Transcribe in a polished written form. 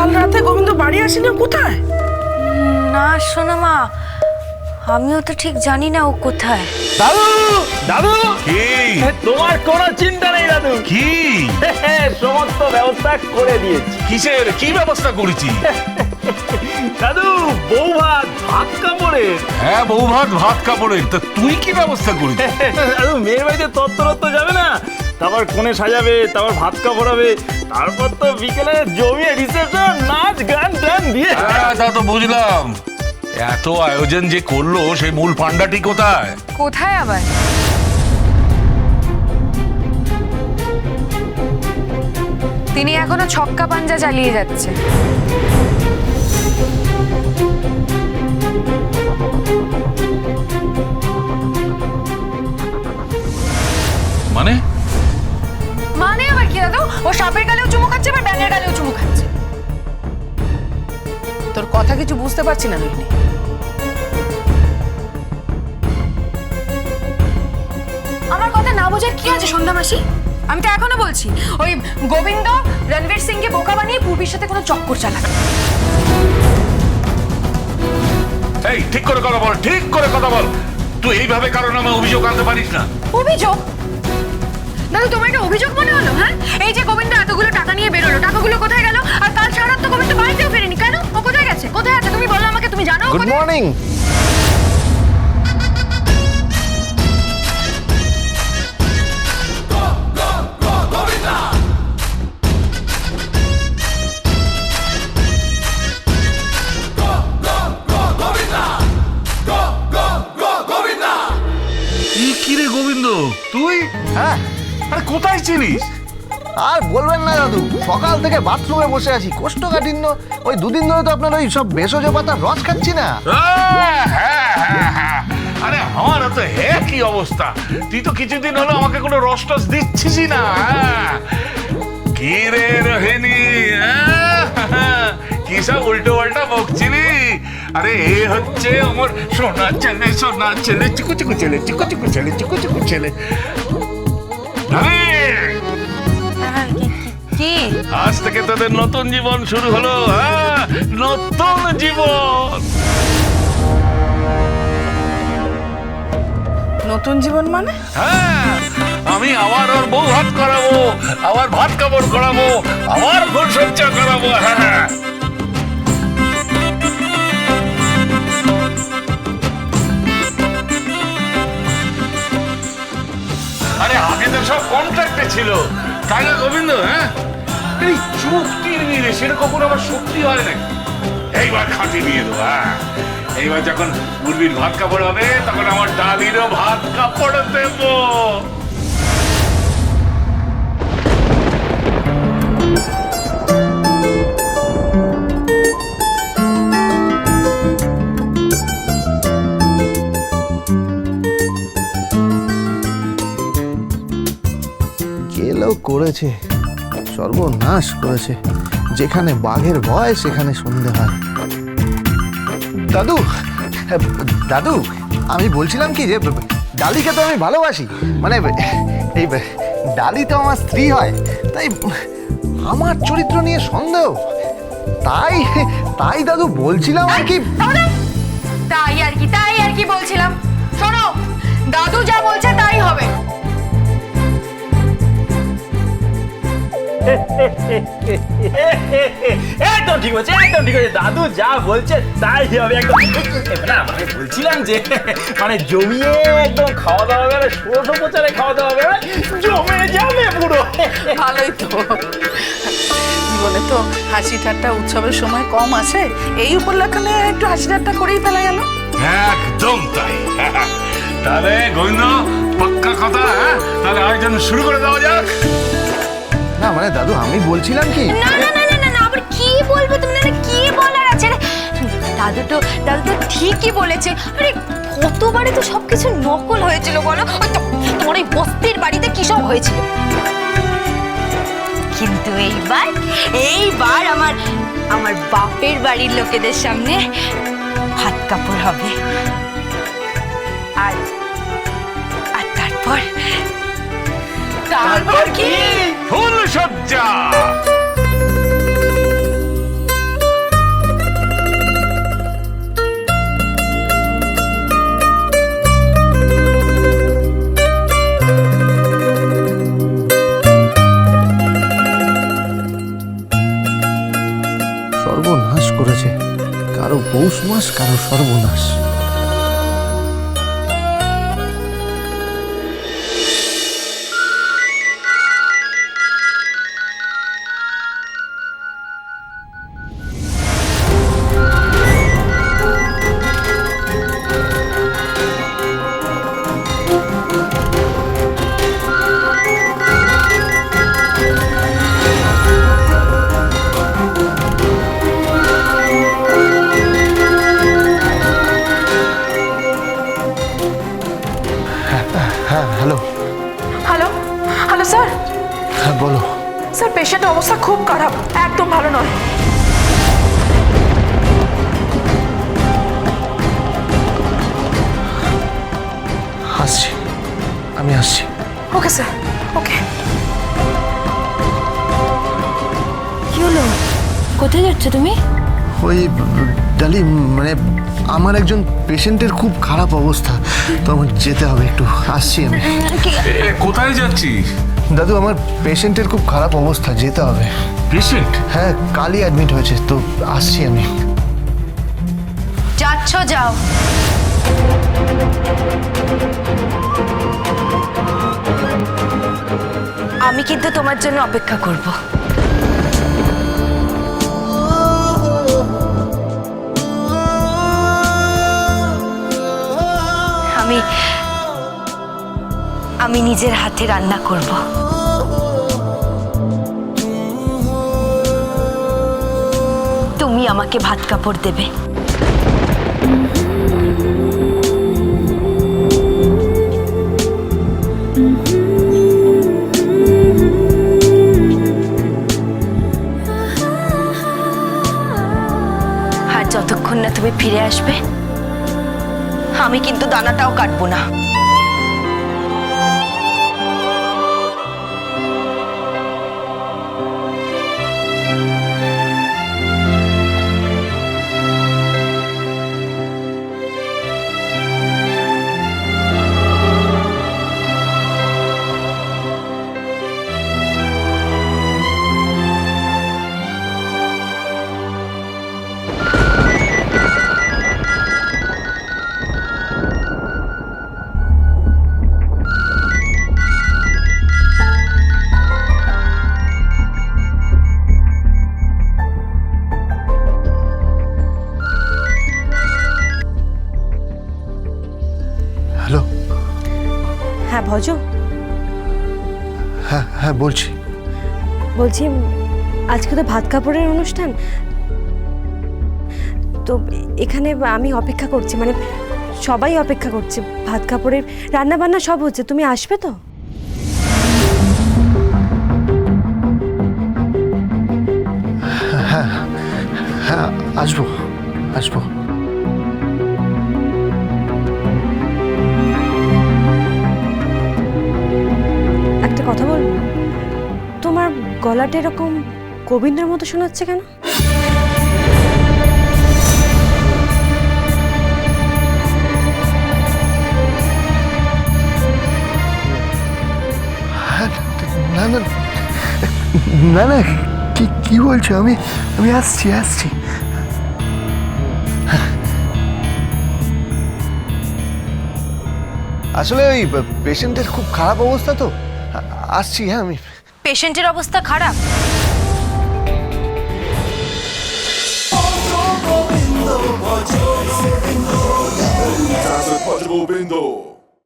কাল রাতে গোবিন্দ বাড়ি আসেনি, কোথায়? না সোনা মা, আমিও তো ঠিক জানি না ও কোথায়। দাদু দাদু কি তোমার কোনো চিন্তা নেই দাদু, কি সমস্ত ব্যবস্থা করে দিয়েছি। কিসের কি ব্যবস্থা করেছি? দাদু বউ ভাত ভাত কাপড়ের। হ্যাঁ, বউ ভাত কাপড়ের। তা তুই কি ব্যবস্থা করেছিস? দাদু মেয়ের বাড়িতে তত্ত্ব যাবে না, তারপর কোণে সাজাবে, তারপর ভাত কাপড় হবে, তারপর তো বিকেলে জমিয়ে রিসেপশন, নাচ গান টান দিয়ে। হ্যাঁ, তা তো বুঝলাম। এত আয়োজন যে করলো সেই মূল পান্ডাটি কোথায়? কোথায় আবার? তিনি এখনো ছক্কা পাঞ্জা চালিয়ে যাচ্ছে। মানে মানে আবার কি দাদু? ও সাপের গালেও চুমু খাচ্ছে, আবার ব্যাঙের গালেও চুমু খাচ্ছে। তোর কথা কিছু বুঝতে পারছি না রোহিণী। আমার কথা না বোঝার কি আছে সন্ধ্যা মাসি? আমি তো এখনো বলছি, ওই গোবিন্দ রণবীর সিং কে বোকা বানিয়ে পূর্বীর সাথে কোনো চক্কর চালাবে। এই ঠিক করে কথা বল, ঠিক করে কথা বল। তুই এইভাবে কারণ আমার অভিযোগ আনতে পারিস না। অভিযোগ? দাদু তোমার এটা অভিযোগ মনে হলো? হ্যাঁ, এই যে গোবিন্দ এতগুলো টাকা নিয়ে বেরোলো, টাকাগুলো কোথায় গেল? আর কাল সারা রাত তো গোবিন্দ বাড়িতেও ফেরেনি কেন? ও কোথায় গেছে? কোথায় আছে তুমি বলো আমাকে, তুমি জানো? Good morning. কি রে গোবিন্দ, তুই? হ্যাঁ, আরে কোথায় ছিলিস? আর বলবেন না দাদু, সকাল থেকে বাথরুমে বসে আছি, কোষ্ঠকাঠিন্য। ওই দুদিন ধরে তো আপনার ওই সব ভেষজ পাতার রস খাচ্ছি না। হ্যাঁ। আরে আমার তো কি অবস্থা, তুই তো কিছুদিন হলো আমাকে কোনো রস টস দিচ্ছিস না। কি রে রোহিণী, কি সব উল্টো পাল্টা বকছিলি? আরে এ হচ্ছে আমার সোনার ছেলে চিকু চিকু ছেলে। কি? আজ থেকে তোদের নতুন জীবন শুরু হলো। হ্যাঁ, নতুন জীবন। নতুন জীবন মানে? হ্যাঁ, আমি আবার ওর বউ ভাত করাবো, আবার ভাত কাপড় করাবো, আবার ফুল সজ্জা করাবো। হ্যাঁ, আরে আগে তো সব কন্ট্রাক্টে ছিল, তাই না গোবিন্দ? হ্যাঁ, এই চুক্তির মিলে সেটা কখনো আবার সত্যি হয় নাকি? এইবার খাঁটি দিয়ে দেবো। হ্যাঁ, এইবার যখন পূর্বীর ভাত কাপড় হবে তখন আমার ডালিরও ভাত কাপড় দেবো। গেলেও করেছে, সর্বনাশ করেছে। যেখানে বাঘের ভয় সেখানে সন্ধে হয়। দাদু দাদু, আমি বলছিলাম কি যে ডালিকে তো আমি ভালোবাসি, মানে এই ডালি তো আমার স্ত্রী হয়, তাই আমার চরিত্র নিয়ে সন্দেহ। তাই তাই দাদু বলছিলাম আর কি। তাই আর কি বলছিলাম। শোনো, দাদু যা বলছে তাই হবে। একদম ঠিক আছে, একদম ঠিক আছে। দাদু যা বলছে তাই হবে একদম। না মানে বলছিলাম যে মানে জমিয়ে একদম খাওয়া দাওয়া হবে, ষোড়শ প্রচারে খাওয়া দাওয়া হবে, জমে যাবে পুরো। ভালোই তো, জীবনে তো হাসি ঠাট্টা উৎসবের সময় কম আছে, এই উপলক্ষে একটু হাসি ঠাট্টা করেই ফেলা গেল। একদম তাই। তাহলে গোবিন্দ পাক্কা কথা, তাহলে আয়োজন শুরু করে দেওয়া যাক। না মানে দাদু, আমি বলছিলাম কি, না আবার কি বলবে তুমি? না কি বলার আছে? দাদু তো ঠিকই বলেছে। আরে কতবারে তো সবকিছু নকল হয়েছিল বলো? ওই তো তোমার ওই বস্তির বাড়িতে কি সব হয়েছিল, কিন্তু এইবার আমার বাপের বাড়ির লোকেদের সামনে ভাত কাপড় হবে। আর তারপর কি? ফুল সজ্জা। করেছে, কারো পৌষ মাস, কারো সর্বনাশ। হ্যাঁ, হ্যালো। Hello hello sir. হ্যাঁ, বলো। স্যার পেশেন্টের অবস্থা খুব খারাপ, একদম ভালো নয়। আসছি, আমি আসছি। ওকে স্যার, ওকে। কি হলো? কোথায় যাচ্ছ তুমি? ওই ডালি, মানে আমার একজন পেশেন্টের খুব খারাপ অবস্থা, তো আমার যেতে হবে, একটু আসছি আমি। কোথায় যাচ্ছিস? দাদু, আমার পেশেন্টের খুব খারাপ অবস্থা, যেতে হবে। পেশেন্ট? হ্যাঁ, কালই অ্যাডমিট হয়েছে, তো আসছি আমি। যাচ্ছ, যাও। আমি কিন্তু তোমার জন্য অপেক্ষা করব। আমি নিজের হাতে রান্না করব। তুমি আমাকে ভাত কাপড় দেবে। আর যতক্ষণ না তুমি ফিরে আসবে, আমি কিন্তু দানাটাও কাটবো না। হ্যালো। হ্যাঁ ভজ, হ্যাঁ হ্যাঁ, বলছি। বলছি আজকে তো ভাত কাপড়ের অনুষ্ঠান, তো এখানে আমি অপেক্ষা করছি, মানে সবাই অপেক্ষা করছে, ভাত কাপড়ের রান্না বান্না সব হচ্ছে, তুমি আসবে তো? হ্যাঁ হ্যাঁ, আসবো আসবো। একটা কথা বলবো, তোমার গলাটা এরকম গোবিন্দের মতো শোনাচ্ছে কেন? না না না না, কি কি বলছো? আমি আমি আসছি আসছি। আসলে ওই পেশেন্টের খুব খারাপ অবস্থা, তো আসছি। হ্যাঁ, আমি। পেশেন্টের অবস্থা খারাপ? Govindo.